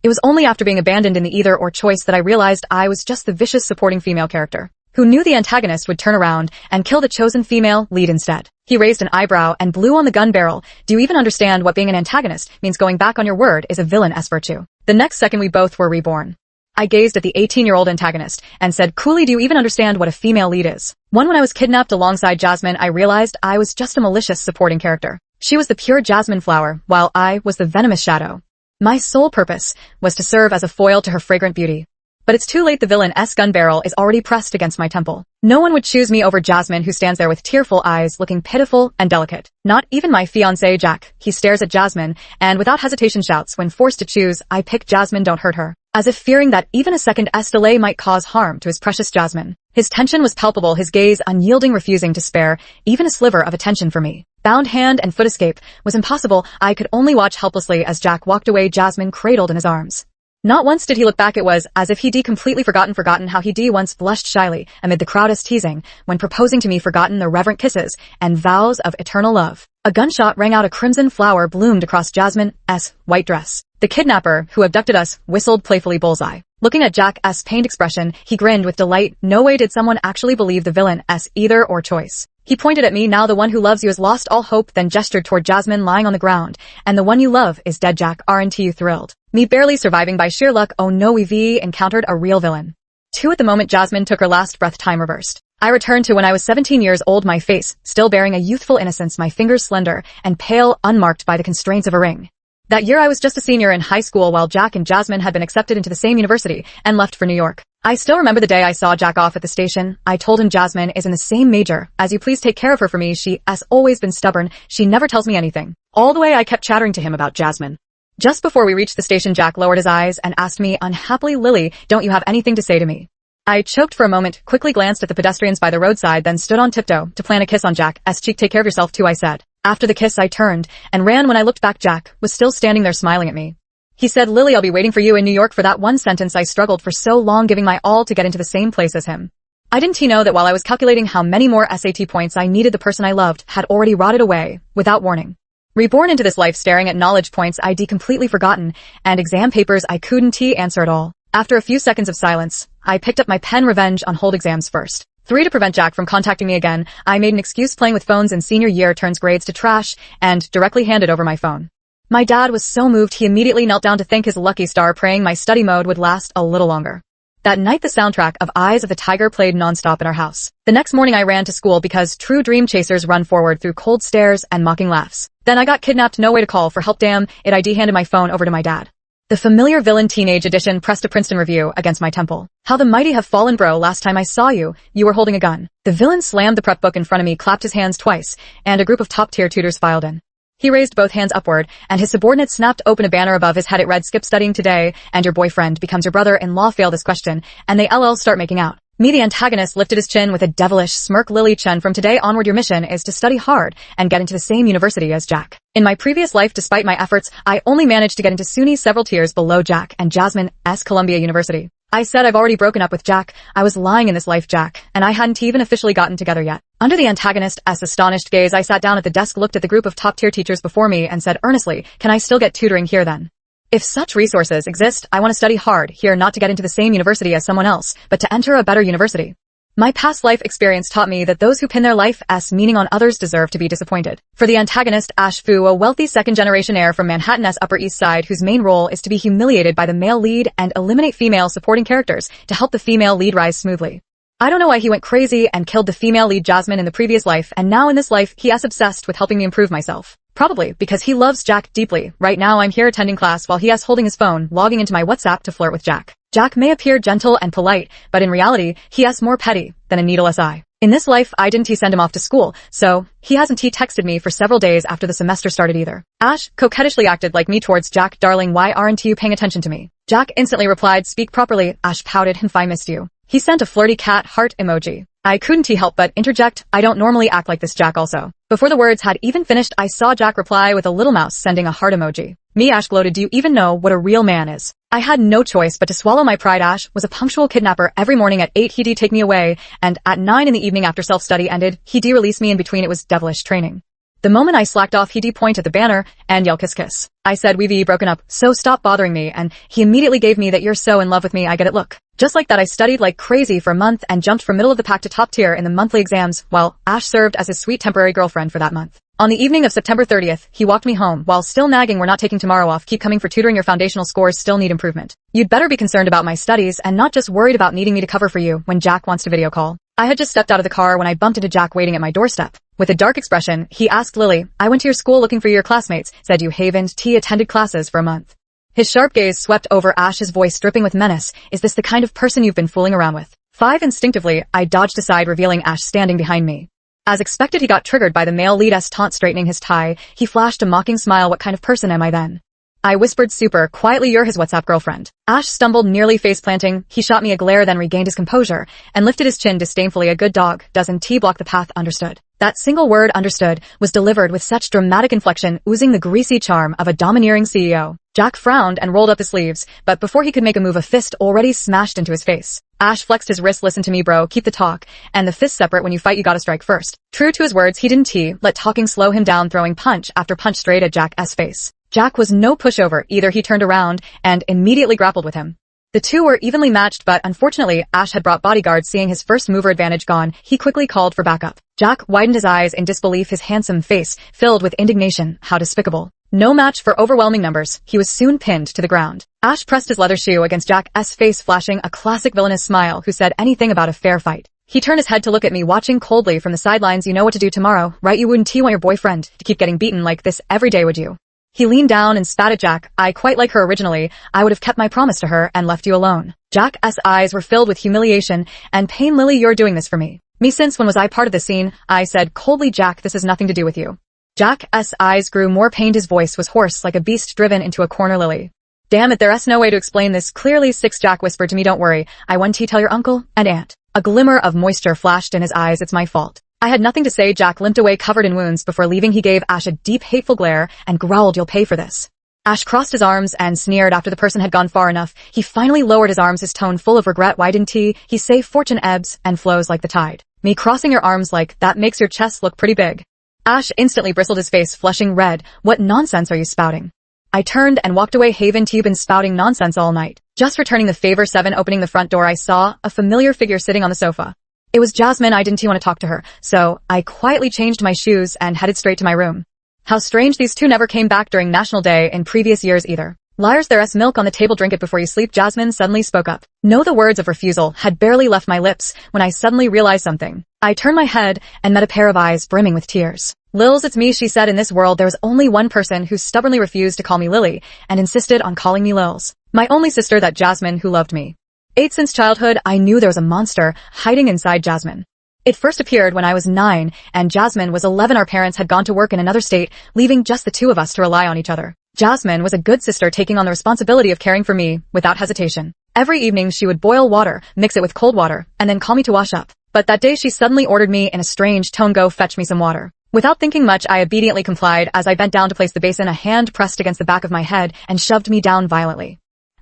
It was only after being abandoned in the either-or choice that I realized I was just the vicious supporting female character, who knew the antagonist would turn around and kill the chosen female lead instead. He raised an eyebrow and blew on the gun barrel. Do you even understand what being an antagonist means? Going back on your word is a villain-esque virtue. The next second we both were reborn. I gazed at the 18-year-old antagonist and said, coolly, do you even understand what a female lead is? When I was kidnapped alongside Jasmine, I realized I was just a malicious supporting character. She was the pure jasmine flower, while I was the venomous shadow. My sole purpose was to serve as a foil to her fragrant beauty. But it's too late. The villain's gun barrel is already pressed against my temple. No one would choose me over Jasmine, who stands there with tearful eyes, looking pitiful and delicate. Not even my fiancé, Jack. He stares at Jasmine and without hesitation shouts, when forced to choose, I pick Jasmine, don't hurt her. As if fearing that even a second's delay might cause harm to his precious Jasmine. His tension was palpable, his gaze unyielding, refusing to spare even a sliver of attention for me. Bound hand and foot escape was impossible. I could only watch helplessly as Jack walked away, Jasmine cradled in his arms. Not once did he look back. It was as if he'd completely forgotten how he'd once blushed shyly amid the crowd's teasing when proposing to me, forgotten the reverent kisses and vows of eternal love. A gunshot rang out. A crimson flower bloomed across Jasmine's white dress. The kidnapper who abducted us whistled playfully, bullseye. Looking at Jack's pained expression, he grinned with delight. No way did someone actually believe the villain's either-or choice. He pointed at me. Now the one who loves you has lost all hope, then gestured toward Jasmine lying on the ground. And the one you love is dead, Jack. Aren't you thrilled? Me barely surviving by sheer luck. Oh no, we've encountered a real villain. 2 at the moment Jasmine took her last breath. Time reversed. I returned to when I was 17 years old, my face still bearing a youthful innocence, my fingers slender and pale, unmarked by the constraints of a ring. That year I was just a senior in high school, while Jack and Jasmine had been accepted into the same university and left for New York. I still remember the day I saw Jack off at the station. I told him, Jasmine is in the same major as you, please take care of her for me. She has always been stubborn. She never tells me anything. All the way I kept chattering to him about Jasmine. Just before we reached the station, Jack lowered his eyes and asked me unhappily, Lily, don't you have anything to say to me? I choked for a moment, quickly glanced at the pedestrians by the roadside, then stood on tiptoe to plant a kiss on Jack's cheek. Take care of yourself too, I said. After the kiss, I turned and ran. When I looked back, Jack was still standing there smiling at me. He said, Lily, I'll be waiting for you in New York. For that one sentence, I struggled for so long, giving my all to get into the same place as him. I didn't know that while I was calculating how many more SAT points I needed, the person I loved had already rotted away without warning. Reborn into this life, staring at knowledge points I'd completely forgotten and exam papers I couldn't answer at all. After a few seconds of silence, I picked up my pen. Revenge on hold exams first. 3 to prevent Jack from contacting me again, I made an excuse. Playing with phones in senior year turns grades to trash, and directly handed over my phone. My dad was so moved he immediately knelt down to thank his lucky star, praying my study mode would last a little longer. That night the soundtrack of Eyes of the Tiger played nonstop in our house. The next morning I ran to school because true dream chasers run forward through cold stares and mocking laughs. Then I got kidnapped, no way to call for help. Damn it, I handed my phone over to my dad. The familiar villain teenage edition pressed a Princeton review against my temple. How the mighty have fallen, bro. Last time I saw you, you were holding a gun. The villain slammed the prep book in front of me, clapped his hands twice, and a group of top-tier tutors filed in. He raised both hands upward, and his subordinate snapped open a banner above his head. It read, skip studying today, and your boyfriend becomes your brother-in-law. Fail this question, and they LL start making out. Me, the antagonist, lifted his chin with a devilish smirk. Lily Chen, from today onward your mission is to study hard and get into the same university as Jack. In my previous life, despite my efforts, I only managed to get into SUNY, several tiers below Jack and Jasmine's Columbia University. I said I've already broken up with Jack. I was lying in this life, Jack, and I hadn't even officially gotten together yet. Under the antagonist's astonished gaze, I sat down at the desk, looked at the group of top-tier teachers before me, and said earnestly, can I still get tutoring here then? If such resources exist, I want to study hard here, not to get into the same university as someone else, but to enter a better university. My past life experience taught me that those who pin their life's meaning on others deserve to be disappointed. For the antagonist, Ash Fu, a wealthy second-generation heir from Manhattan's Upper East Side whose main role is to be humiliated by the male lead and eliminate female supporting characters to help the female lead rise smoothly. I don't know why he went crazy and killed the female lead Jasmine in the previous life, and now in this life he is obsessed with helping me improve myself. Probably because he loves Jack deeply. Right now I'm here attending class while he is holding his phone, logging into my WhatsApp to flirt with Jack. Jack may appear gentle and polite, but in reality, he is more petty than a needleless eye. In this life, I didn't send him off to school, so he hasn't texted me for several days after the semester started either. Ash coquettishly acted like me towards Jack. Darling, why aren't you paying attention to me? Jack instantly replied, speak properly. Ash pouted, if I missed you. He sent a flirty cat heart emoji. I couldn't help but interject, I don't normally act like this, Jack also. Before the words had even finished, I saw Jack reply with a little mouse sending a heart emoji. Me, Ash gloated, do you even know what a real man is? I had no choice but to swallow my pride. Ash was a punctual kidnapper. Every morning at 8 he'd take me away, and at 9 in the evening after self-study ended, he'd release me. In between it was devilish training. The moment I slacked off, he'd point at the banner and yell kiss kiss. I said we've broken up, so stop bothering me, and he immediately gave me that you're so in love with me I get it look. Just like that I studied like crazy for a month and jumped from middle of the pack to top tier in the monthly exams, while Ash served as his sweet temporary girlfriend for that month. On the evening of September 30th, he walked me home, while still nagging we're not taking tomorrow off, keep coming for tutoring, your foundational scores still need improvement. You'd better be concerned about my studies and not just worried about needing me to cover for you when Jack wants to video call. I had just stepped out of the car when I bumped into Jack waiting at my doorstep. With a dark expression, he asked Lily, I went to your school looking for your classmates, said you haven't attended classes for a month. His sharp gaze swept over Ash, his voice dripping with menace. Is this the kind of person you've been fooling around with? 5 Instinctively, I dodged aside, revealing Ash standing behind me. As expected, he got triggered by the male lead's taunt. Straightening his tie, he flashed a mocking smile. What kind of person am I then? I whispered super quietly, you're his WhatsApp girlfriend. Ash stumbled, nearly face-planting. He shot me a glare, then regained his composure and lifted his chin disdainfully. A good dog doesn't block the path. Understood. That single word, understood, was delivered with such dramatic inflection, oozing the greasy charm of a domineering CEO. Jack frowned and rolled up his sleeves, but before he could make a move, a fist already smashed into his face. Ash flexed his wrist. Listen to me, bro, keep the talk and the fist separate. When you fight, you gotta strike first. True to his words, he didn't let talking slow him down, throwing punch after punch straight at Jack's face. Jack was no pushover either. He turned around and immediately grappled with him. The two were evenly matched, but unfortunately, Ash had brought bodyguards. Seeing his first mover advantage gone, he quickly called for backup. Jack widened his eyes in disbelief, his handsome face filled with indignation. How despicable. No match for overwhelming numbers, he was soon pinned to the ground. Ash pressed his leather shoe against Jack's face, flashing a classic villainous smile. Who said anything about a fair fight? He turned his head to look at me, watching coldly from the sidelines. You know what to do tomorrow, right? You wouldn't want your boyfriend to keep getting beaten like this every day, would you? He leaned down and spat at Jack. I quite like her originally. I would have kept my promise to her and left you alone. Jack's eyes were filled with humiliation and pain. Lily, you're doing this for me. Me since when was I part of the scene? I said coldly. Jack, this has nothing to do with you. Jack's eyes grew more pained. His voice was hoarse like a beast driven into a corner. Lily. Damn it, there's no way to explain this clearly. 6 Jack whispered to me, don't worry. I want to tell your uncle and aunt. A glimmer of moisture flashed in his eyes. It's my fault. I had nothing to say. Jack limped away covered in wounds. Before leaving, he gave Ash a deep, hateful glare and growled, you'll pay for this. Ash crossed his arms and sneered. After the person had gone far enough, he finally lowered his arms, his tone full of regret. Why didn't he say fortune ebbs and flows like the tide? Me crossing your arms like that makes your chest look pretty big. Ash instantly bristled, his face flushing red. What nonsense are you spouting? I turned and walked away. Haven't you been spouting nonsense all night? Just returning the favor. 7 Opening the front door, I saw a familiar figure sitting on the sofa. It was Jasmine. I didn't want to talk to her, so I quietly changed my shoes and headed straight to my room. How strange, these two never came back during National Day in previous years either. Liars, there's milk on the table, drink it before you sleep. Jasmine suddenly spoke up. No, the words of refusal had barely left my lips when I suddenly realized something. I turned my head and met a pair of eyes brimming with tears. Lils, it's me, she said. In this world, there was only one person who stubbornly refused to call me Lily and insisted on calling me Lils. My only sister, that Jasmine who loved me. 8 Since childhood, I knew there was a monster hiding inside Jasmine. It first appeared when I was 9 and Jasmine was 11. Our parents had gone to work in another state, leaving just the two of us to rely on each other. Jasmine was a good sister, taking on the responsibility of caring for me without hesitation. Every evening she would boil water, mix it with cold water, and then call me to wash up. But that day she suddenly ordered me in a strange tone, go fetch me some water. Without thinking much, I obediently complied. As I bent down to place the basin, a hand pressed against the back of my head and shoved me down violently.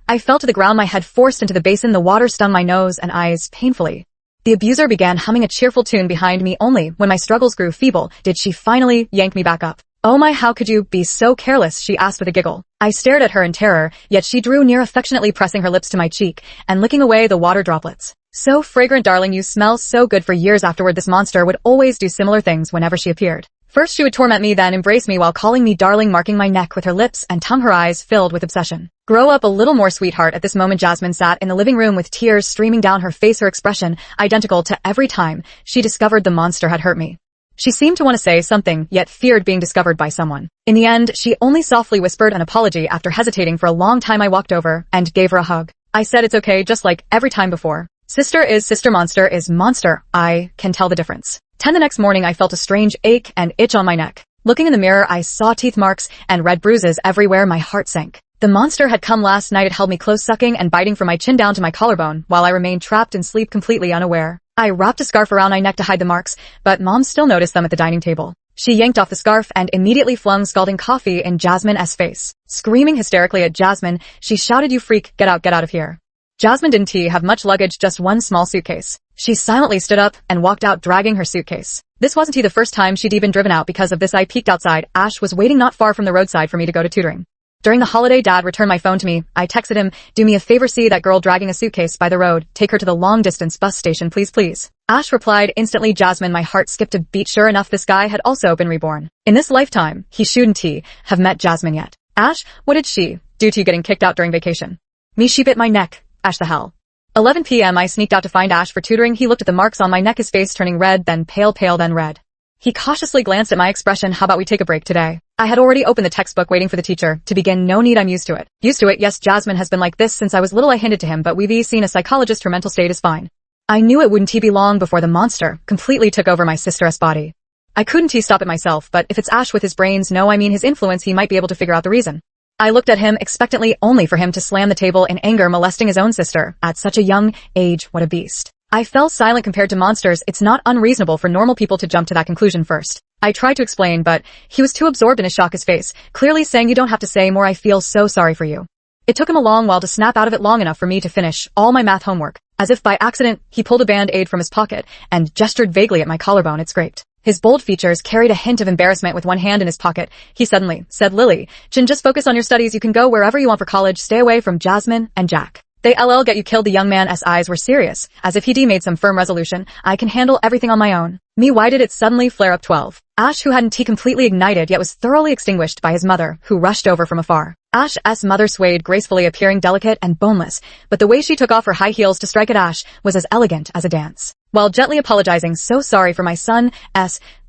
I fell to the ground, my head forced into the basin. The water stung my nose and eyes painfully. The abuser began humming a cheerful tune behind me. Only when my struggles grew feeble did she finally yank me back up. Oh my, how could you be so careless? She asked with a giggle. I stared at her in terror, yet she drew near, affectionately pressing her lips to my cheek and licking away the water droplets. So fragrant, darling, you smell so good. For years afterward, this monster would always do similar things whenever she appeared. First she would torment me, then embrace me while calling me darling, marking my neck with her lips and tongue, her eyes filled with obsession. Grow up a little more, sweetheart. At this moment, Jasmine sat in the living room with tears streaming down her face, her expression identical to every time she discovered the monster had hurt me. She seemed to want to say something, yet feared being discovered by someone. In the end, she only softly whispered an apology. After hesitating for a long time, I walked over and gave her a hug. I said, it's okay, just like every time before. Sister is sister, monster is monster. I can tell the difference. 10 The next morning, I felt a strange ache and itch on my neck. Looking in the mirror, I saw teeth marks and red bruises everywhere. My heart sank. The monster had come last night. It held me close, sucking and biting from my chin down to my collarbone, while I remained trapped in sleep, completely unaware. I wrapped a scarf around my neck to hide the marks, but Mom still noticed them at the dining table. She yanked off the scarf and immediately flung scalding coffee in Jasmine's face. Screaming hysterically at Jasmine, she shouted, you freak, get out of here. Jasmine didn't have much luggage, just one small suitcase. She silently stood up and walked out dragging her suitcase. This wasn't the first time she'd even driven out because of this. I peeked outside. Ash was waiting not far from the roadside for me to go to tutoring. During the holiday, Dad returned my phone to me. I texted him, "Do me a favor, see that girl dragging a suitcase by the road. Take her to the long-distance bus station, please, please." Ash replied instantly, "Jasmine." My heart skipped a beat. Sure enough, this guy had also been reborn. In this lifetime, he shouldn't have met Jasmine yet. Ash, what did she do to you getting kicked out during vacation? Me, she bit my neck. Ash, the hell. 11 p.m. I sneaked out to find Ash for tutoring. He looked at the marks on my neck, his face turning red, then pale, then red. He cautiously glanced at my expression. "How about we take a break today?" I had already opened the textbook waiting for the teacher to begin. "No need, I'm used to it." "Used to it? Yes, Jasmine has been like this since I was little." I hinted to him, "But we've seen a psychologist. Her mental state is fine." I knew it wouldn't be long before the monster completely took over my sister's body. I couldn't stop it myself, but if it's Ash with his brains, no, I mean his influence, he might be able to figure out the reason. I looked at him expectantly, only for him to slam the table in anger, molesting his own sister at such a young age. What a beast. I fell silent. Compared to monsters, it's not unreasonable for normal people to jump to that conclusion first. I tried to explain, but he was too absorbed in his shock, his face clearly saying, "You don't have to say more. I feel so sorry for you." It took him a long while to snap out of it, long enough for me to finish all my math homework. As if by accident, he pulled a band-aid from his pocket and gestured vaguely at my collarbone. It scraped. His bold features carried a hint of embarrassment. With one hand in his pocket, he suddenly said, "Lily, just focus on your studies. You can go wherever you want for college. Stay away from Jasmine and Jack. They get you killed." The young man's eyes were serious, as if he'd made some firm resolution. "I can handle everything on my own." Me, why did it suddenly flare up? 12. Ash, who hadn't completely ignited yet, was thoroughly extinguished by his mother, who rushed over from afar. Ash's mother swayed gracefully, appearing delicate and boneless, but the way she took off her high heels to strike at Ash was as elegant as a dance. While gently apologizing, "So sorry for my son's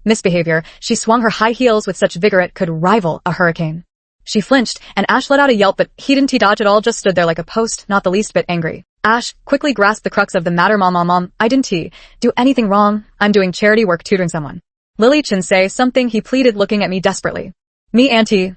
misbehavior," she swung her high heels with such vigor it could rival a hurricane. She flinched, and Ash let out a yelp, but he didn't dodge at all, just stood there like a post, not the least bit angry. Ash quickly grasped the crux of the matter. Mom, I didn't do anything wrong. I'm doing charity work tutoring someone." "Lily, say something," he pleaded, looking at me desperately. "Me, Auntie."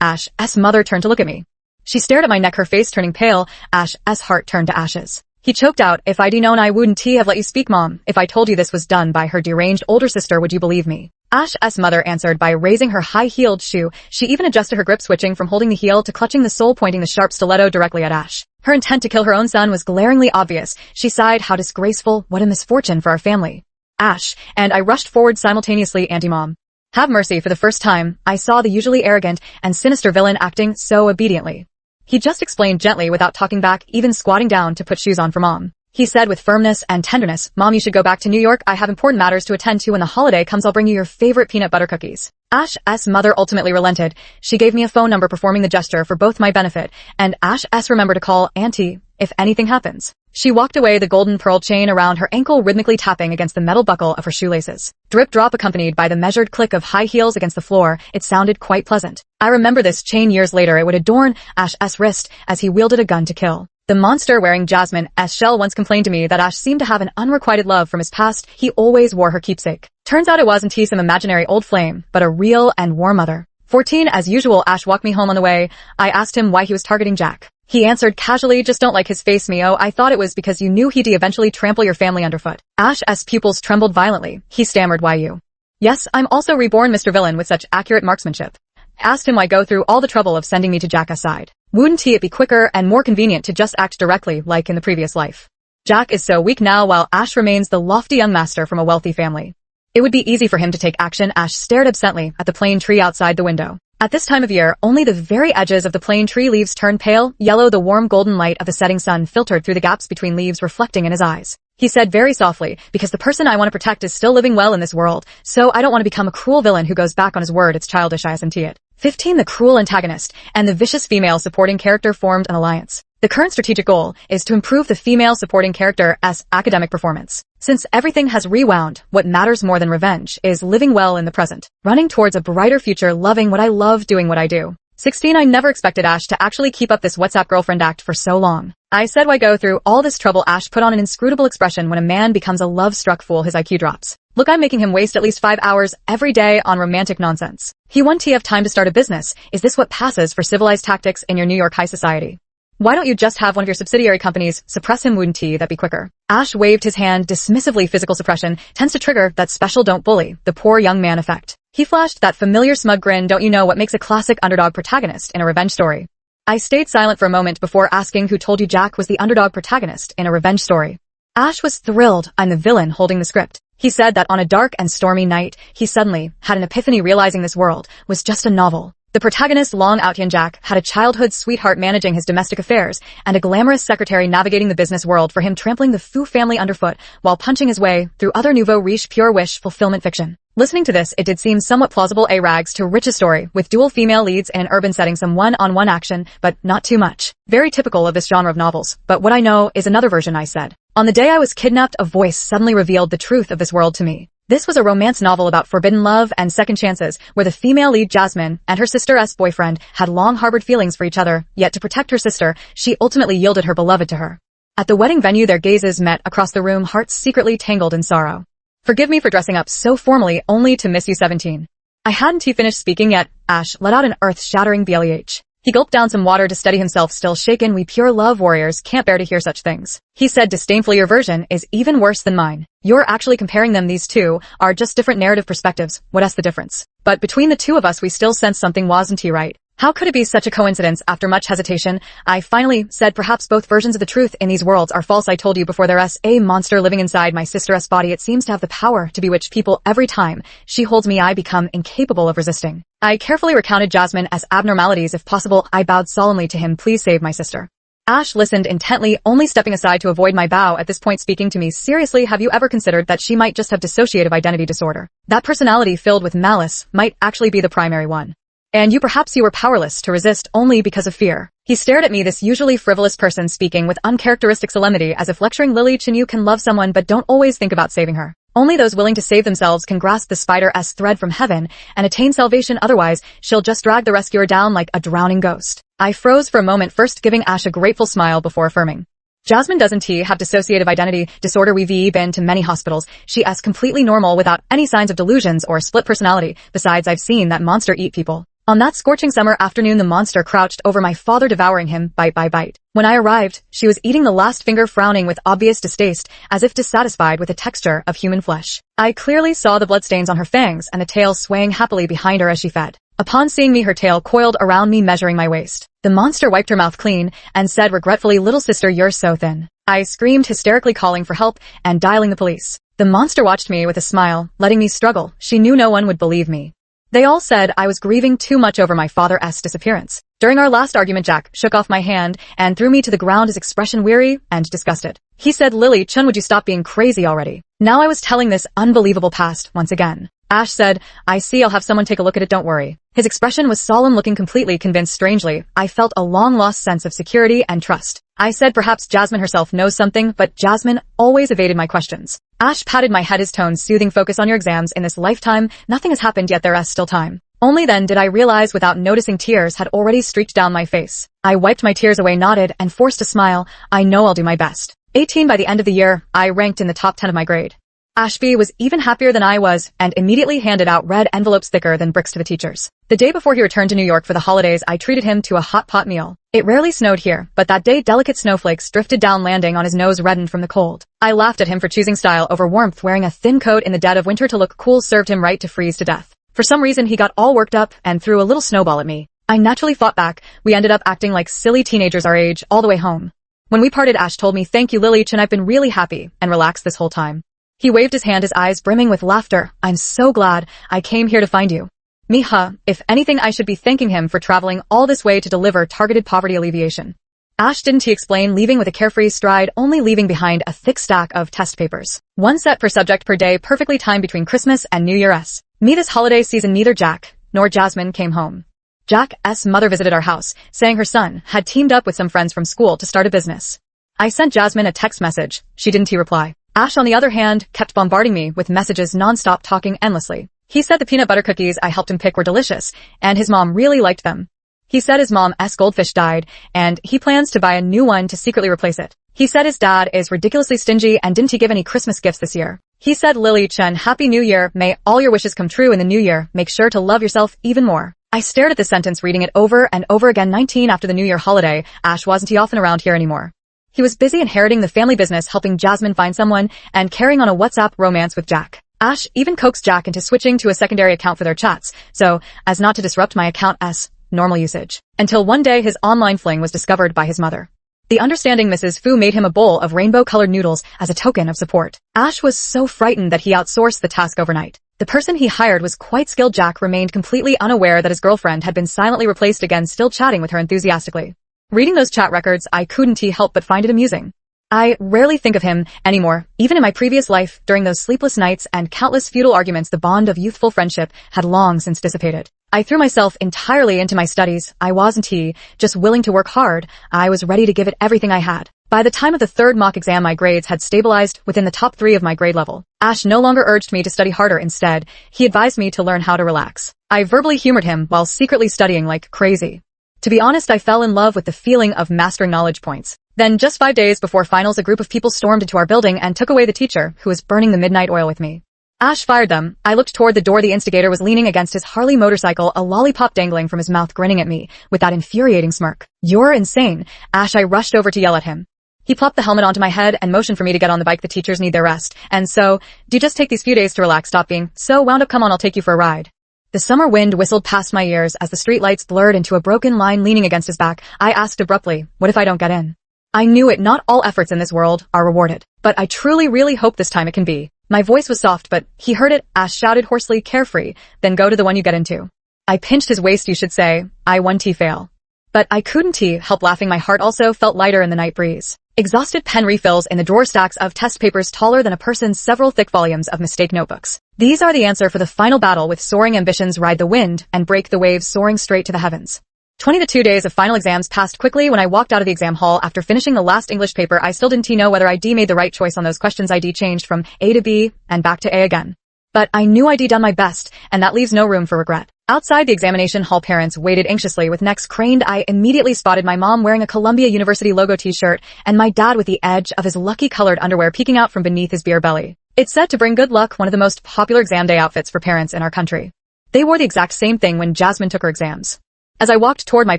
Ash's mother turned to look at me. She stared at my neck, her face turning pale. Ash's heart turned to ashes. He choked out, "If I'd known, I wouldn't have let you speak, Mom. If I told you this was done by her deranged older sister, would you believe me?" Ash's mother answered by raising her high-heeled shoe. She even adjusted her grip, switching from holding the heel to clutching the sole, pointing the sharp stiletto directly at Ash. Her intent to kill her own son was glaringly obvious. She sighed, "How disgraceful, what a misfortune for our family." Ash and I rushed forward simultaneously. "Auntie, Mom, have mercy." For the first time, I saw the usually arrogant and sinister villain acting so obediently. He just explained gently without talking back, even squatting down to put shoes on for Mom. He said with firmness and tenderness, "Mom, you should go back to New York. I have important matters to attend to. When the holiday comes, I'll bring you your favorite peanut butter cookies." Ash's mother ultimately relented. She gave me a phone number, performing the gesture for both my benefit and Ash's remember to call Auntie if anything happens. She walked away, the golden pearl chain around her ankle rhythmically tapping against the metal buckle of her shoelaces. Drip drop accompanied by the measured click of high heels against the floor. It sounded quite pleasant. I remember this chain years later. It would adorn Ash's wrist as he wielded a gun to kill. The monster wearing Jasmine's shell once complained to me that Ash seemed to have an unrequited love from his past. He always wore her keepsake. Turns out it wasn't some imaginary old flame, but a real and warm mother. 14. As usual, Ash walked me home. On the way, I asked him why he was targeting Jack. He answered casually, "Just don't like his face, Mio. I thought it was because you knew he'd eventually trample your family underfoot." Ash's pupils trembled violently. He stammered, "Why you?" "Yes, I'm also reborn, Mr. Villain," with such accurate marksmanship. Asked him why go through all the trouble of sending me to Jack's side. Wouldn't it be quicker and more convenient to just act directly like in the previous life? Jack is so weak now, while Ash remains the lofty young master from a wealthy family. It would be easy for him to take action. Ash stared absently at the plane tree outside the window. At this time of year, only the very edges of the plane tree leaves turned pale yellow, the warm golden light of the setting sun filtered through the gaps between leaves, reflecting in his eyes. He said very softly, "Because the person I want to protect is still living well in this world, so I don't want to become a cruel villain who goes back on his word." It's childish, I isn't it. 15. The cruel antagonist and the vicious female supporting character formed an alliance. The current strategic goal is to improve the female supporting character's academic performance. Since everything has rewound, what matters more than revenge is living well in the present, running towards a brighter future, loving what I love, doing what I do. 16. I never expected Ash to actually keep up this WhatsApp girlfriend act for so long. I said, "Why go through all this trouble?" Ash put on an inscrutable expression. When a man becomes a love-struck fool, his IQ drops. "Look, I'm making him waste at least 5 hours every day on romantic nonsense. He won't have time to start a business. Is this what passes for civilized tactics in your New York high society? Why don't you just have one of your subsidiary companies suppress him? Wouldn't that be quicker?" Ash waved his hand dismissively. Physical suppression tends to trigger that special don't bully the poor young man effect. He flashed that familiar smug grin. "Don't you know what makes a classic underdog protagonist in a revenge story?" I stayed silent for a moment before asking, "Who told you Jack was the underdog protagonist in a revenge story?" Ash was thrilled I'm the villain holding the script. He said that on a dark and stormy night, he suddenly had an epiphany realizing this world was just a novel. The protagonist Long Outyan Jack had a childhood sweetheart managing his domestic affairs and a glamorous secretary navigating the business world for him, trampling the Fu family underfoot while punching his way through other nouveau riche pure wish fulfillment fiction. Listening to this, it did seem somewhat plausible, a rags to riches story with dual female leads in an urban setting, some one-on-one action, but not too much. Very typical of this genre of novels. But what I know is another version, I said. On the day I was kidnapped, a voice suddenly revealed the truth of this world to me. This was a romance novel about forbidden love and second chances, where the female lead Jasmine and her sister's boyfriend had long harbored feelings for each other, yet to protect her sister, she ultimately yielded her beloved to her. At the wedding venue, their gazes met across the room, hearts secretly tangled in sorrow. Forgive me for dressing up so formally only to miss you 17. I hadn't finished speaking yet. Ash let out an earth-shattering bleh. He gulped down some water to steady himself, still shaken. We pure love warriors can't bear to hear such things. He said disdainfully, your version is even worse than mine. You're actually comparing them. These two are just different narrative perspectives. What's the difference? But between the two of us, we still sense something, wasn't he right? How could it be such a coincidence? After much hesitation, I finally said, perhaps both versions of the truth in these worlds are false. I told you before, there's a monster living inside my sister's body. It seems to have the power to bewitch people. Every time she holds me, I become incapable of resisting. I carefully recounted Jasmine as abnormalities. If possible, I bowed solemnly to him. Please save my sister. Ash listened intently, only stepping aside to avoid my bow, at this point speaking to me seriously. Have you ever considered that she might just have dissociative identity disorder? That personality filled with malice might actually be the primary one. And you were powerless to resist only because of fear. He stared at me, this usually frivolous person speaking with uncharacteristic solemnity, as if lecturing Lily Chen. You can love someone but don't always think about saving her. Only those willing to save themselves can grasp the spider's thread from heaven and attain salvation, otherwise she'll just drag the rescuer down like a drowning ghost. I froze for a moment, first giving Ash a grateful smile before affirming. Jasmine doesn't have dissociative identity disorder. We've been to many hospitals. She's completely normal without any signs of delusions or split personality. Besides, I've seen that monster eat people. On that scorching summer afternoon, the monster crouched over my father, devouring him bite by bite. When I arrived, she was eating the last finger, frowning with obvious distaste, as if dissatisfied with the texture of human flesh. I clearly saw the bloodstains on her fangs and the tail swaying happily behind her as she fed. Upon seeing me, her tail coiled around me, measuring my waist. The monster wiped her mouth clean and said regretfully, little sister, you're so thin. I screamed, hysterically calling for help and dialing the police. The monster watched me with a smile, letting me struggle. She knew no one would believe me. They all said I was grieving too much over my father's disappearance. During our last argument, Jack shook off my hand and threw me to the ground, his expression weary and disgusted. He said, Lily Chen, would you stop being crazy already? Now I was telling this unbelievable past once again. Ash said, I see, I'll have someone take a look at it, don't worry. His expression was solemn, looking completely convinced. Strangely, I felt a long-lost sense of security and trust. I said perhaps Jasmine herself knows something, but Jasmine always evaded my questions. Ash patted my head, his tone soothing. Focus on your exams. In this lifetime, nothing has happened yet, there's still time. Only then did I realize, without noticing, tears had already streaked down my face. I wiped my tears away, nodded, and forced a smile. I know I'll do my best. 18 by the end of the year, I ranked in the top 10 of my grade. Ashby was even happier than I was and immediately handed out red envelopes thicker than bricks to the teachers. The day before he returned to New York for the holidays, I treated him to a hot pot meal. It rarely snowed here, but that day delicate snowflakes drifted down, landing on his nose reddened from the cold. I laughed at him for choosing style over warmth, wearing a thin coat in the dead of winter to look cool served him right to freeze to death. For some reason he got all worked up and threw a little snowball at me. I naturally fought back. We ended up acting like silly teenagers our age all the way home. When we parted, Ash told me, thank you, Lily Chen, I've been really happy and relaxed this whole time. He waved his hand, his eyes brimming with laughter. I'm so glad I came here to find you. Miha, if anything, I should be thanking him for traveling all this way to deliver targeted poverty alleviation. Ash didn't he explain, leaving with a carefree stride, only leaving behind a thick stack of test papers. One set per subject per day, perfectly timed between Christmas and New Year's. Me this holiday season, neither Jack nor Jasmine came home. Jack's mother visited our house, saying her son had teamed up with some friends from school to start a business. I sent Jasmine a text message. She didn't reply. Ash, on the other hand, kept bombarding me with messages non-stop, talking endlessly. He said the peanut butter cookies I helped him pick were delicious, and his mom really liked them. He said his mom's goldfish died, and he plans to buy a new one to secretly replace it. He said his dad is ridiculously stingy and didn't give any Christmas gifts this year. He said, Lily Chen, Happy New Year, may all your wishes come true in the new year, make sure to love yourself even more. I stared at the sentence, reading it over and over again. 19 after the New Year holiday, Ash wasn't often around here anymore. He was busy inheriting the family business, helping Jasmine find someone, and carrying on a WhatsApp romance with Jack. Ash even coaxed Jack into switching to a secondary account for their chats, so as not to disrupt my account's normal usage. Until one day his online fling was discovered by his mother. The understanding Mrs. Fu made him a bowl of rainbow-colored noodles as a token of support. Ash was so frightened that he outsourced the task overnight. The person he hired was quite skilled. Jack remained completely unaware that his girlfriend had been silently replaced again, still chatting with her enthusiastically. Reading those chat records, I couldn't help but find it amusing. I rarely think of him anymore. Even in my previous life, during those sleepless nights and countless futile arguments, the bond of youthful friendship had long since dissipated. I threw myself entirely into my studies. I wasn't just willing to work hard. I was ready to give it everything I had. By the time of the third mock exam, my grades had stabilized within the top 3 of my grade level. Ash no longer urged me to study harder. Instead, he advised me to learn how to relax. I verbally humored him while secretly studying like crazy. To be honest, I fell in love with the feeling of mastering knowledge points. Then, just 5 days before finals, a group of people stormed into our building and took away the teacher who was burning the midnight oil with me. Ash fired them. I looked toward the door. The instigator was leaning against his Harley motorcycle, a lollipop dangling from his mouth, grinning at me with that infuriating smirk. "You're insane, Ash." I rushed over to yell at him. He plopped the helmet onto my head and motioned for me to get on the bike. "The teachers need their rest. And so, do you just take these few days to relax? Stop being so wound up. Come on, I'll take you for a ride." The summer wind whistled past my ears as the street lights blurred into a broken line. Leaning against his back, I asked abruptly, "What if I don't get in?" I knew it. Not all efforts in this world are rewarded. But I truly, really hope this time it can be. My voice was soft, but he heard it. Ash shouted hoarsely, "Carefree, then go to the one you get into." I pinched his waist. "You should say, I won fail." But I couldn't help laughing. My heart also felt lighter in the night breeze. Exhausted, pen refills in the drawer, stacks of test papers taller than a person, several thick volumes of mistake notebooks. These are the answer for the final battle with soaring ambitions. Ride the wind and break the waves, soaring straight to the heavens. 22 days of final exams passed quickly. When I walked out of the exam hall after finishing the last English paper, I still didn't know whether I'd made the right choice on those questions. I'd changed from A to B and back to A again. But I knew I'd done my best, and that leaves no room for regret. Outside the examination hall, parents waited anxiously with necks craned. I immediately spotted my mom wearing a Columbia University logo t-shirt, and my dad with the edge of his lucky-colored underwear peeking out from beneath his beer belly. It's said to bring good luck, one of the most popular exam day outfits for parents in our country. They wore the exact same thing when Jasmine took her exams. As I walked toward my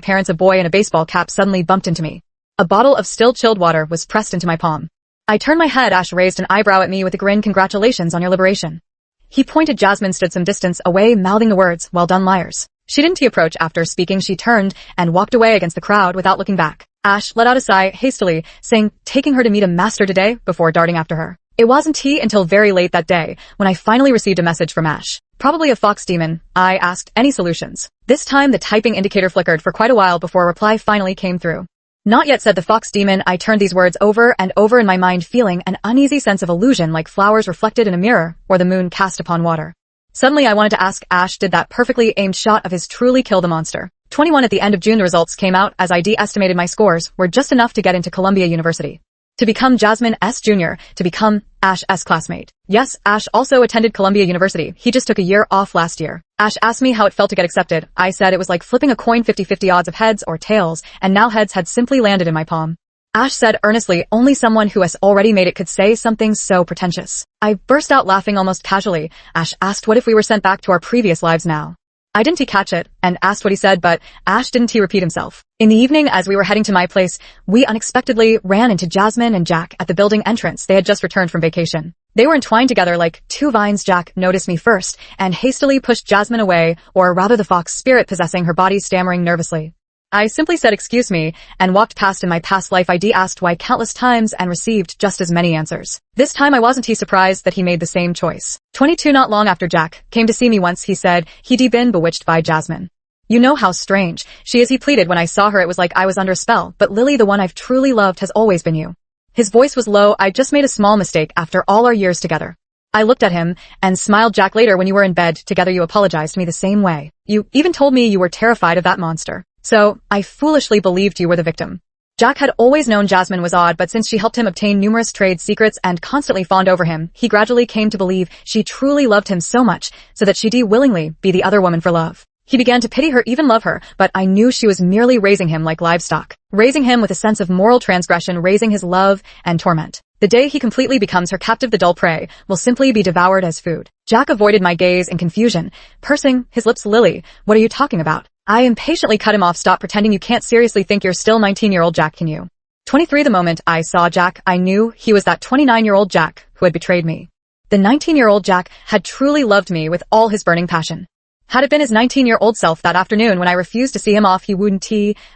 parents, a boy in a baseball cap suddenly bumped into me. A bottle of still chilled water was pressed into my palm. I turned my head. Ash raised an eyebrow at me with a grin. "Congratulations on your liberation." He pointed. Jasmine stood some distance away, mouthing the words, "Well done, liars." She didn't approach. After speaking, she turned and walked away against the crowd without looking back. Ash let out a sigh hastily, saying, "Taking her to meet a master today," before darting after her. It wasn't until very late that day when I finally received a message from Ash. "Probably a fox demon." I asked, "Any solutions?" This time the typing indicator flickered for quite a while before a reply finally came through. "Not yet," said the fox demon. I turned these words over and over in my mind, feeling an uneasy sense of illusion, like flowers reflected in a mirror or the moon cast upon water. Suddenly I wanted to ask Ash, did that perfectly aimed shot of his truly kill the monster? 21 at the end of June. The results came out. As I estimated, my scores were just enough to get into Columbia University. To become Jasmine S. Jr., to become Ash's classmate. Yes, Ash also attended Columbia University. He just took a year off last year. Ash asked me how it felt to get accepted. I said it was like flipping a coin, 50-50 odds of heads or tails, and now heads had simply landed in my palm. Ash said earnestly, "Only someone who has already made it could say something so pretentious." I burst out laughing almost casually. Ash asked what if we were sent back to our previous lives now. I didn't catch it, and asked what he said, but Ash didn't repeat himself. In the evening, as we were heading to my place, we unexpectedly ran into Jasmine and Jack at the building entrance. They had just returned from vacation. They were entwined together like two vines. Jack noticed me first, and hastily pushed Jasmine away, or rather the fox spirit possessing her body, stammering nervously. I simply said excuse me, and walked past. In my past life I'd asked why countless times and received just as many answers. This time I wasn't surprised that he made the same choice. 22 Not long after Jack came to see me once, he said he'd been bewitched by Jasmine. "You know how strange she is," he pleaded. "When I saw her it was like I was under a spell, but Lily, the one I've truly loved, has always been you." His voice was low. "I just made a small mistake after all our years together." I looked at him and smiled. "Jack, later when you were in bed together you apologized to me the same way. You even told me you were terrified of that monster. So, I foolishly believed you were the victim." Jack had always known Jasmine was odd, but since she helped him obtain numerous trade secrets and constantly fawned over him, he gradually came to believe she truly loved him so much so that she'd willingly be the other woman for love. He began to pity her, even love her, but I knew she was merely raising him like livestock. Raising him with a sense of moral transgression, raising his love and torment. The day he completely becomes her captive, the dull prey will simply be devoured as food. Jack avoided my gaze in confusion, pursing his lips. "Lily, what are you talking about?" I impatiently cut him off. "Stop pretending. You can't seriously think you're still 19-year-old Jack, can you?" 23 The moment I saw Jack, I knew he was that 29-year-old Jack who had betrayed me. The 19-year-old Jack had truly loved me with all his burning passion. Had it been his 19-year-old self that afternoon when I refused to see him off, he wouldn't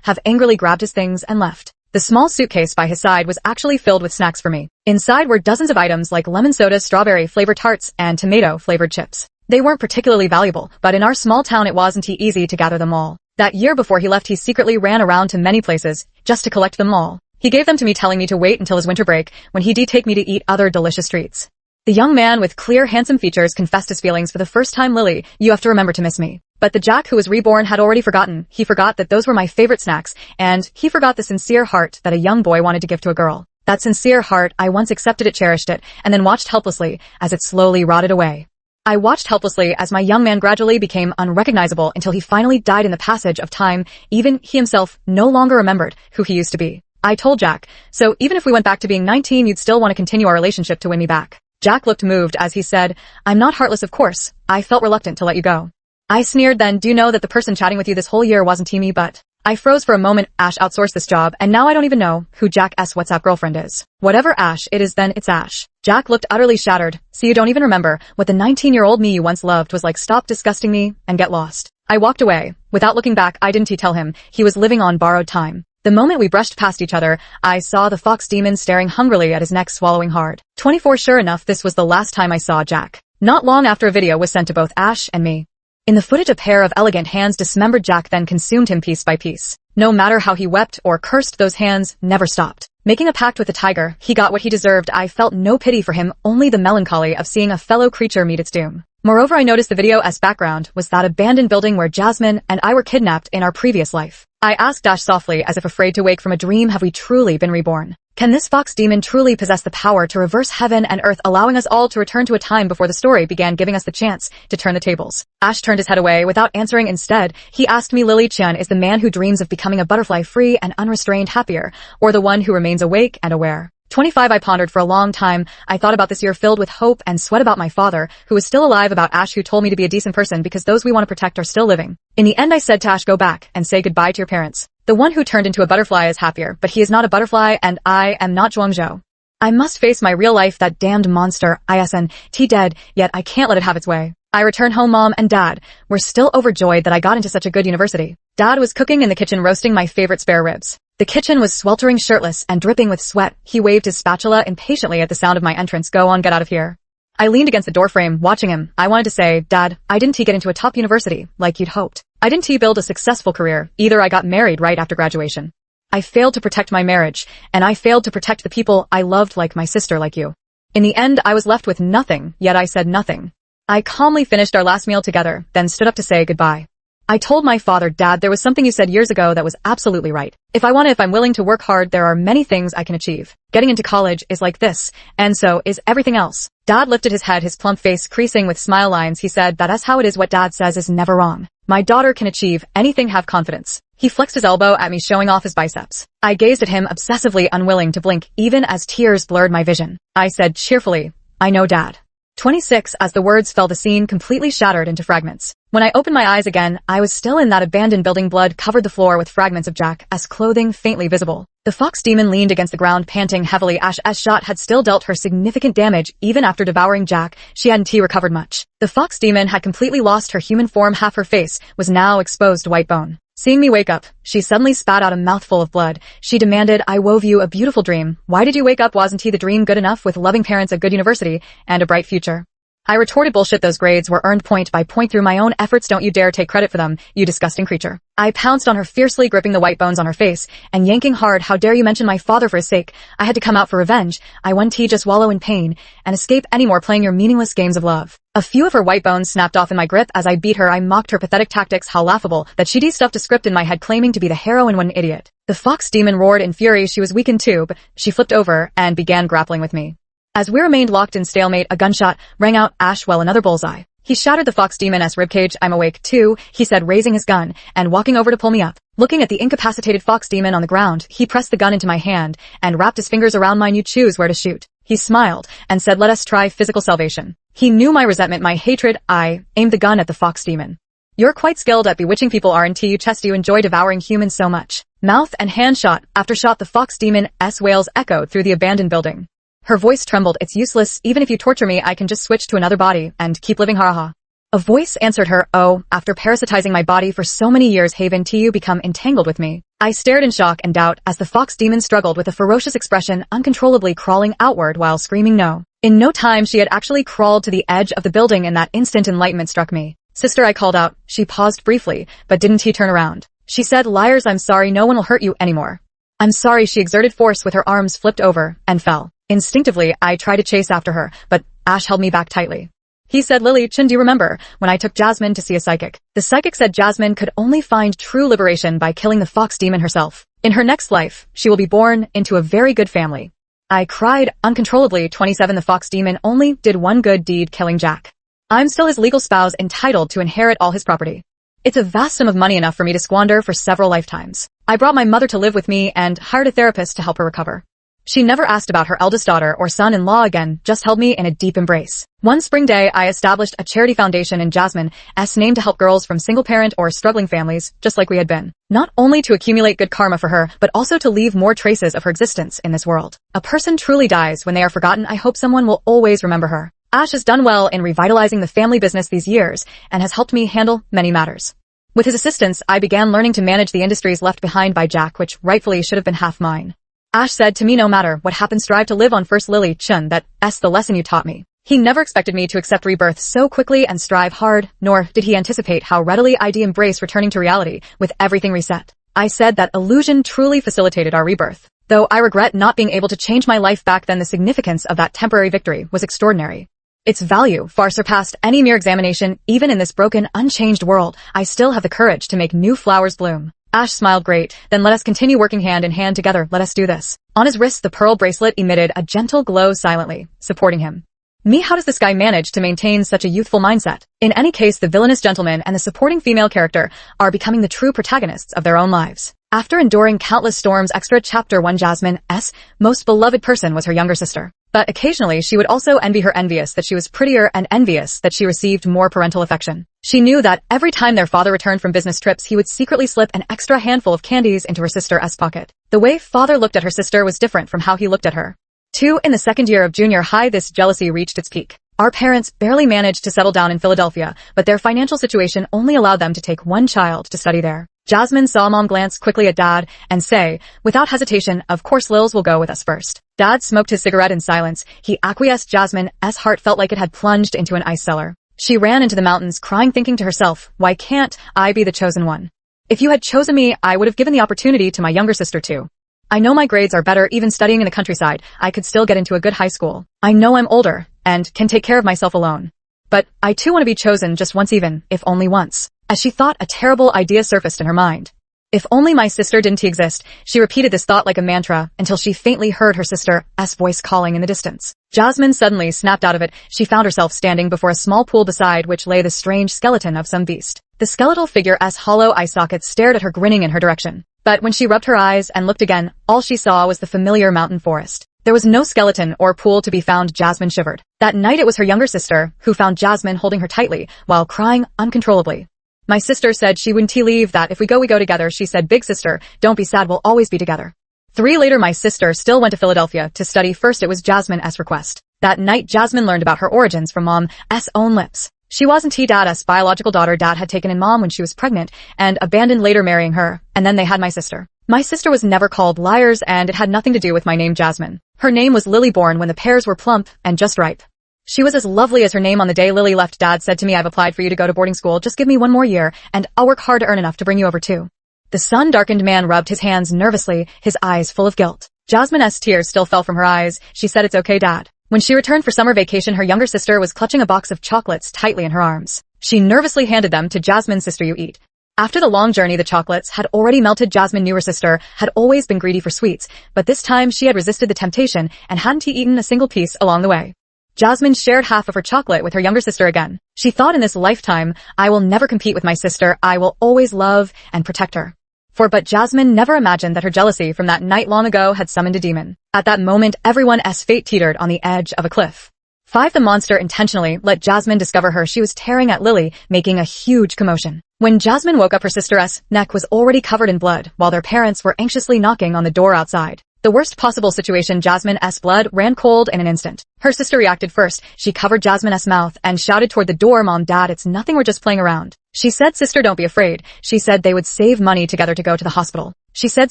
have angrily grabbed his things and left. The small suitcase by his side was actually filled with snacks for me. Inside were dozens of items like lemon soda, strawberry-flavored tarts, and tomato-flavored chips. They weren't particularly valuable, but in our small town it wasn't easy to gather them all. That year before he left, he secretly ran around to many places just to collect them all. He gave them to me, telling me to wait until his winter break when he'd take me to eat other delicious treats. The young man with clear, handsome features confessed his feelings for the first time. "Lily, you have to remember to miss me." But the Jack who was reborn had already forgotten. He forgot that those were my favorite snacks, and he forgot the sincere heart that a young boy wanted to give to a girl. That sincere heart, I once accepted it, cherished it, and then watched helplessly as it slowly rotted away. I watched helplessly as my young man gradually became unrecognizable until he finally died in the passage of time. Even he himself no longer remembered who he used to be. I told Jack, "So even if we went back to being 19, you'd still want to continue our relationship to win me back." Jack looked moved as he said, "I'm not heartless, of course. I felt reluctant to let you go." I sneered then, "Do you know that the person chatting with you this whole year wasn't me, but..." I froze for a moment. Ash outsourced this job, and now I don't even know who Jack's WhatsApp girlfriend is. Whatever Ash it is, then it's Ash. Jack looked utterly shattered. "So you don't even remember what the 19-year-old me you once loved was like? Stop disgusting me and get lost." I walked away. Without looking back, I didn't tell him he was living on borrowed time. The moment we brushed past each other, I saw the fox demon staring hungrily at his neck, swallowing hard. 24. Sure enough, this was the last time I saw Jack. Not long after, a video was sent to both Ash and me. In the footage, a pair of elegant hands dismembered Jack, then consumed him piece by piece. No matter how he wept or cursed, those hands never stopped. Making a pact with the tiger, he got what he deserved. I felt no pity for him, only the melancholy of seeing a fellow creature meet its doom. Moreover, I noticed the video's background was that abandoned building where Jasmine and I were kidnapped in our previous life. I asked Ash softly, as if afraid to wake from a dream, "Have we truly been reborn? Can this fox demon truly possess the power to reverse heaven and earth, allowing us all to return to a time before the story began, giving us the chance to turn the tables?" Ash turned his head away without answering. Instead, he asked me, "Lily Chen, is the man who dreams of becoming a butterfly, free and unrestrained, happier, or the one who remains awake and aware?" 25. I pondered for a long time. I thought about this year filled with hope and sweat, about my father, who is still alive, about Ash, who told me to be a decent person because those we want to protect are still living. In the end, I said to Ash, "Go back and say goodbye to your parents. The one who turned into a butterfly is happier, but he is not a butterfly, and I am not Zhuangzhou. I must face my real life, that damned monster, isn't dead, yet I can't let it have its way." I returned home. Mom and Dad were still overjoyed that I got into such a good university. Dad was cooking in the kitchen, roasting my favorite spare ribs. The kitchen was sweltering, shirtless, and dripping with sweat. He waved his spatula impatiently at the sound of my entrance. "Go on, get out of here." I leaned against the doorframe, watching him. I wanted to say, "Dad, I didn't get into a top university like you'd hoped. I didn't build a successful career either. I got married right after graduation. I failed to protect my marriage, and I failed to protect the people I loved, like my sister, like you. In the end, I was left with nothing, yet I said nothing." I calmly finished our last meal together, then stood up to say goodbye. I told my father, "Dad, there was something you said years ago that was absolutely right. If I'm willing to work hard, there are many things I can achieve. Getting into college is like this, and so is everything else." Dad lifted his head, his plump face creasing with smile lines. He said, "That's how it is. What Dad says is never wrong. My daughter can achieve anything. Have confidence." He flexed his elbow at me, showing off his biceps. I gazed at him, obsessively unwilling to blink, even as tears blurred my vision. I said cheerfully, "I know, Dad." 26. As the words fell, the scene completely shattered into fragments. When I opened my eyes again, I was still in that abandoned building. Blood covered the floor with fragments of Jack's clothing faintly visible. The fox demon leaned against the ground, panting heavily. Ash's shot had still dealt her significant damage. Even after devouring Jack, she hadn't recovered much. The fox demon had completely lost her human form. Half her face was now exposed to white bone. Seeing me wake up, she suddenly spat out a mouthful of blood. She demanded, "I wove you a beautiful dream. Why did you wake up? Wasn't the dream good enough, with loving parents, a good university, and a bright future?" I retorted, "Bullshit. Those grades were earned point by point through my own efforts. Don't you dare take credit for them, you disgusting creature." I pounced on her fiercely, gripping the white bones on her face and yanking hard. "How dare you mention my father? For his sake, I had to come out for revenge. I wouldn't just wallow in pain and escape anymore playing your meaningless games of love." A few of her white bones snapped off in my grip as I beat her. I mocked her pathetic tactics. How laughable that she'd stuffed a script in my head claiming to be the heroine. What an idiot. The fox demon roared in fury. She was weakened too, but she flipped over and began grappling with me. As we remained locked in stalemate, a gunshot rang out. Ash, well, another bullseye. He shattered the fox demon's ribcage. "I'm awake too," he said, raising his gun and walking over to pull me up. Looking at the incapacitated fox demon on the ground, he pressed the gun into my hand and wrapped his fingers around mine. "You choose where to shoot." He smiled and said, "Let us try physical salvation." He knew my resentment, my hatred. I aimed the gun at the fox demon. "You're quite skilled at bewitching people, aren't you? Chest, you enjoy devouring humans so much." Mouth and hand, shot after shot, the fox demon's wails echoed through the abandoned building. Her voice trembled. "It's useless. Even if you torture me, I can just switch to another body and keep living. Ha ha." A voice answered her, "Oh, after parasitizing my body for so many years, haven't you become entangled with me?" I stared in shock and doubt as the fox demon struggled with a ferocious expression, uncontrollably crawling outward while screaming no. In no time she had actually crawled to the edge of the building. In that instant enlightenment struck me. "Sister," I called out. She paused briefly, but didn't he turn around. She said, "Liars, I'm sorry, no one will hurt you anymore." "I'm sorry." She exerted force with her arms flipped over and fell. Instinctively, I tried to chase after her, but Ash held me back tightly. He said, "Lily, Chin, do you remember when I took Jasmine to see a psychic? The psychic said Jasmine could only find true liberation by killing the fox demon herself. In her next life, she will be born into a very good family." I cried uncontrollably. 27. The fox demon only did one good deed, killing Jack. I'm still his legal spouse, entitled to inherit all his property. It's a vast sum of money, enough for me to squander for several lifetimes. I brought my mother to live with me and hired a therapist to help her recover. She never asked about her eldest daughter or son-in-law again, just held me in a deep embrace. One spring day, I established a charity foundation in Jasmine's name to help girls from single-parent or struggling families, just like we had been. Not only to accumulate good karma for her, but also to leave more traces of her existence in this world. A person truly dies when they are forgotten. I hope someone will always remember her. Ash has done well in revitalizing the family business these years and has helped me handle many matters. With his assistance, I began learning to manage the industries left behind by Jack, which rightfully should have been half mine. Ash said to me, "No matter what happens, strive to live on first, Lily Chun. That's the lesson you taught me." He never expected me to accept rebirth so quickly and strive hard, nor did he anticipate how readily I'd embrace returning to reality with everything reset. I said that illusion truly facilitated our rebirth. Though I regret not being able to change my life back then, the significance of that temporary victory was extraordinary. Its value far surpassed any mere examination. Even in this broken, unchanged world, I still have the courage to make new flowers bloom. Ash smiled. "Great, then let us continue working hand in hand together. Let us do this." On his wrist, the pearl bracelet emitted a gentle glow, silently supporting him. Me, how does this guy manage to maintain such a youthful mindset? In any case, the villainous gentleman and the supporting female character are becoming the true protagonists of their own lives. After enduring countless storms, extra chapter 1. Jasmine's most beloved person was her younger sister. But occasionally she would also envy her, envious that she was prettier and envious that she received more parental affection. She knew that every time their father returned from business trips, he would secretly slip an extra handful of candies into her sister's pocket. The way father looked at her sister was different from how he looked at her. 2. In the second year of junior high, this jealousy reached its peak. Our parents barely managed to settle down in Philadelphia, but their financial situation only allowed them to take one child to study there. Jasmine saw Mom glance quickly at Dad and say, without hesitation, "Of course, Lils will go with us first." Dad smoked his cigarette in silence. He acquiesced. Jasmine's heart felt like it had plunged into an ice cellar. She ran into the mountains, crying, thinking to herself, "Why can't I be the chosen one? If you had chosen me, I would have given the opportunity to my younger sister too. I know my grades are better. Even studying in the countryside, I could still get into a good high school. I know I'm older and can take care of myself alone. But I too want to be chosen just once, even if only once." As she thought, a terrible idea surfaced in her mind. If only my sister didn't exist. She repeated this thought like a mantra until she faintly heard her sister's voice calling in the distance. Jasmine suddenly snapped out of it. She found herself standing before a small pool beside which lay the strange skeleton of some beast. The skeletal figure's hollow eye sockets stared at her, grinning in her direction. But when she rubbed her eyes and looked again, all she saw was the familiar mountain forest. There was no skeleton or pool to be found. Jasmine shivered. That night it was her younger sister who found Jasmine holding her tightly while crying uncontrollably. "My sister said she wouldn't leave, that if we go together." She said, "Big sister, don't be sad, we'll always be together." 3 later, my sister still went to Philadelphia to study. First, it was Jasmine's request. That night, Jasmine learned about her origins from Mom's own lips. She wasn't Dad's biological daughter. Dad had taken in Mom when she was pregnant and abandoned, later marrying her, and then they had my sister. My sister was never called Liars, and it had nothing to do with my name, Jasmine. Her name was Lily, born when the pears were plump and just ripe. She was as lovely as her name. On the day Lily left, Dad said to me, "I've applied for you to go to boarding school. Just give me one more year, and I'll work hard to earn enough to bring you over too." The sun-darkened man rubbed his hands nervously, his eyes full of guilt. Jasmine's tears still fell from her eyes. She said, "It's okay, Dad." When she returned for summer vacation, her younger sister was clutching a box of chocolates tightly in her arms. She nervously handed them to Jasmine. "Sister, you eat." After the long journey, the chocolates had already melted. Jasmine knew her sister had always been greedy for sweets, but this time she had resisted the temptation and hadn't eaten a single piece along the way. Jasmine shared half of her chocolate with her younger sister again. She thought, in this lifetime, I will never compete with my sister. I will always love and protect her. But Jasmine never imagined that her jealousy from that night long ago had summoned a demon. At that moment, everyone's fate teetered on the edge of a cliff. 5. The monster intentionally let Jasmine discover her. She was tearing at Lily, making a huge commotion. When Jasmine woke up, her sister's neck was already covered in blood, while their parents were anxiously knocking on the door outside. The worst possible situation. Jasmine's blood ran cold in an instant. Her sister reacted first. She covered Jasmine's mouth and shouted toward the door, "Mom, Dad, it's nothing, we're just playing around." She said, "Sister, don't be afraid." She said they would save money together to go to the hospital. She said,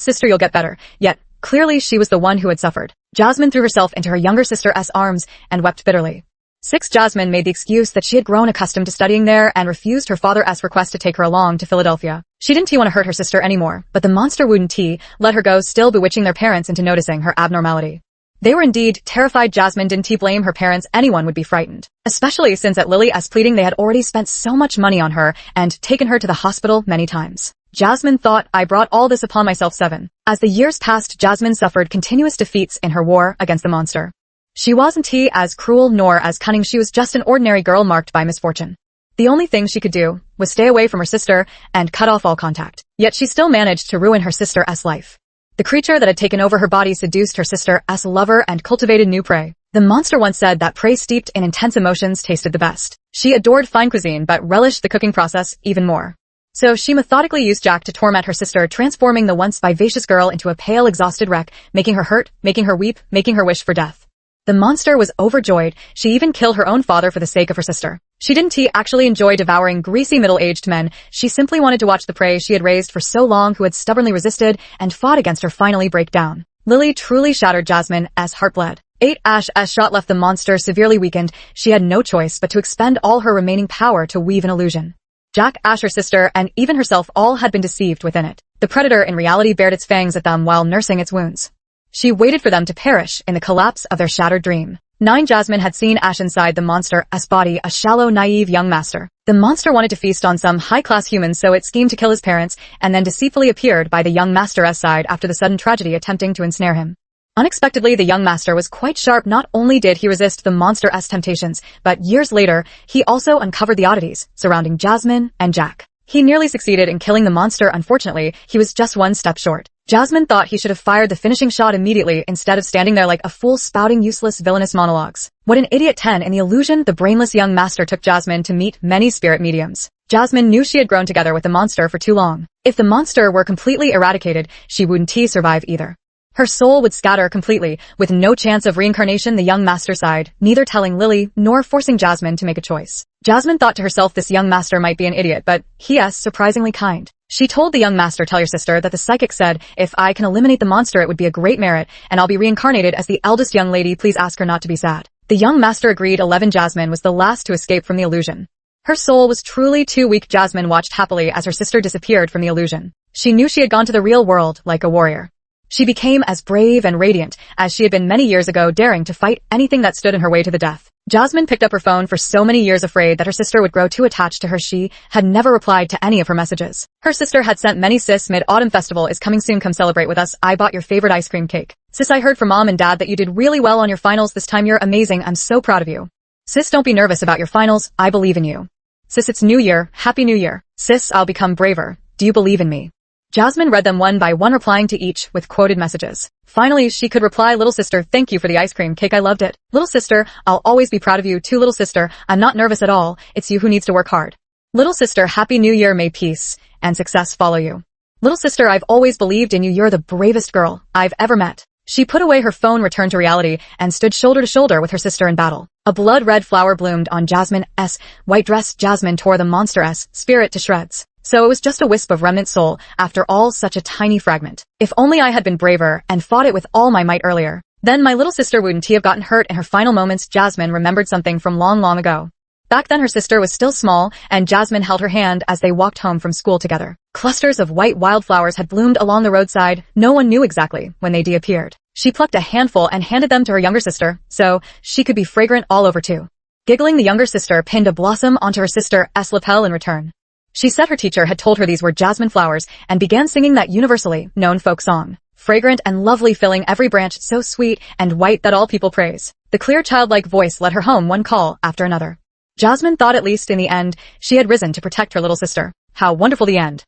"Sister, you'll get better." Yet, clearly she was the one who had suffered. Jasmine threw herself into her younger sister's arms and wept bitterly. 6. Jasmine made the excuse that she had grown accustomed to studying there and refused her father's request to take her along to Philadelphia. She didn't want to hurt her sister anymore, but the monster wouldn't let her go, still bewitching their parents into noticing her abnormality. They were indeed terrified. Jasmine didn't blame her parents. Anyone would be frightened, especially since at Lily's pleading they had already spent so much money on her and taken her to the hospital many times. Jasmine thought, "I brought all this upon myself." 7. As the years passed, Jasmine suffered continuous defeats in her war against the monster. She wasn't as cruel nor as cunning. She was just an ordinary girl marked by misfortune. The only thing she could do was stay away from her sister and cut off all contact. Yet she still managed to ruin her sister's life. The creature that had taken over her body seduced her sister's lover and cultivated new prey. The monster once said that prey steeped in intense emotions tasted the best. She adored fine cuisine but relished the cooking process even more. So she methodically used Jack to torment her sister, transforming the once vivacious girl into a pale, exhausted wreck, making her hurt, making her weep, making her wish for death. The monster was overjoyed. She even killed her own father for the sake of her sister. She didn't actually enjoy devouring greasy middle-aged men. She simply wanted to watch the prey she had raised for so long, who had stubbornly resisted and fought against her, finally break down. Lily truly shattered. Jasmine's heart bled. 8. Ash's shot left the monster severely weakened. She had no choice but to expend all her remaining power to weave an illusion. Jack, Ash, her sister, and even herself all had been deceived within it. The predator in reality bared its fangs at them while nursing its wounds. She waited for them to perish in the collapse of their shattered dream. 9. Jasmine had seen Ash inside the monster's body, a shallow, naive young master. The monster wanted to feast on some high-class humans, so it schemed to kill his parents, and then deceitfully appeared by the young master's side after the sudden tragedy, attempting to ensnare him. Unexpectedly, the young master was quite sharp. Not only did he resist the monster's temptations, but years later, he also uncovered the oddities surrounding Jasmine and Jack. He nearly succeeded in killing the monster. Unfortunately, he was just one step short. Jasmine thought he should have fired the finishing shot immediately instead of standing there like a fool spouting useless villainous monologues. What an idiot. 10. In the illusion, the brainless young master took Jasmine to meet many spirit mediums. Jasmine knew she had grown together with the monster for too long. If the monster were completely eradicated, she wouldn't survive either. Her soul would scatter completely, with no chance of reincarnation. The young master sighed, neither telling Lily nor forcing Jasmine to make a choice. Jasmine thought to herself this young master might be an idiot, but he's surprisingly kind. She told the young master, "Tell your sister that the psychic said, if I can eliminate the monster it would be a great merit, and I'll be reincarnated as the eldest young lady. Please ask her not to be sad." The young master agreed. 11. Jasmine was the last to escape from the illusion. Her soul was truly too weak. Jasmine watched happily as her sister disappeared from the illusion. She knew she had gone to the real world like a warrior. She became as brave and radiant as she had been many years ago, daring to fight anything that stood in her way to the death. Jasmine picked up her phone for so many years, afraid that her sister would grow too attached to her. She had never replied to any of her messages. Her sister had sent many. "Sis, Mid-Autumn Festival is coming soon. Come celebrate with us. I bought your favorite ice cream cake. Sis, I heard from Mom and Dad that you did really well on your finals this time. You're amazing. I'm so proud of you. Sis, don't be nervous about your finals. I believe in you. Sis, it's New Year. Happy New Year. Sis, I'll become braver. Do you believe in me?" Jasmine read them one by one, replying to each with quoted messages. Finally, she could reply, "Little sister, thank you for the ice cream cake. I loved it. Little sister, I'll always be proud of you too. Little sister, I'm not nervous at all. It's you who needs to work hard. Little sister, Happy New Year. May peace and success follow you. Little sister, I've always believed in you. You're the bravest girl I've ever met." She put away her phone, returned to reality, and stood shoulder to shoulder with her sister in battle. A blood-red flower bloomed on Jasmine's white dress. Jasmine tore the monster's spirit to shreds. So it was just a wisp of remnant soul, after all, such a tiny fragment. If only I had been braver and fought it with all my might earlier. Then my little sister wouldn't have gotten hurt in her final moments. Jasmine remembered something from long, long ago. Back then her sister was still small, and Jasmine held her hand as they walked home from school together. Clusters of white wildflowers had bloomed along the roadside. No one knew exactly when they appeared. She plucked a handful and handed them to her younger sister, so she could be fragrant all over too. Giggling, the younger sister pinned a blossom onto her sister's lapel in return. She said her teacher had told her these were jasmine flowers, and began singing that universally known folk song. Fragrant and lovely, filling every branch, so sweet and white that all people praise. The clear childlike voice led her home one call after another. Jasmine thought, at least in the end, she had risen to protect her little sister. How wonderful the end.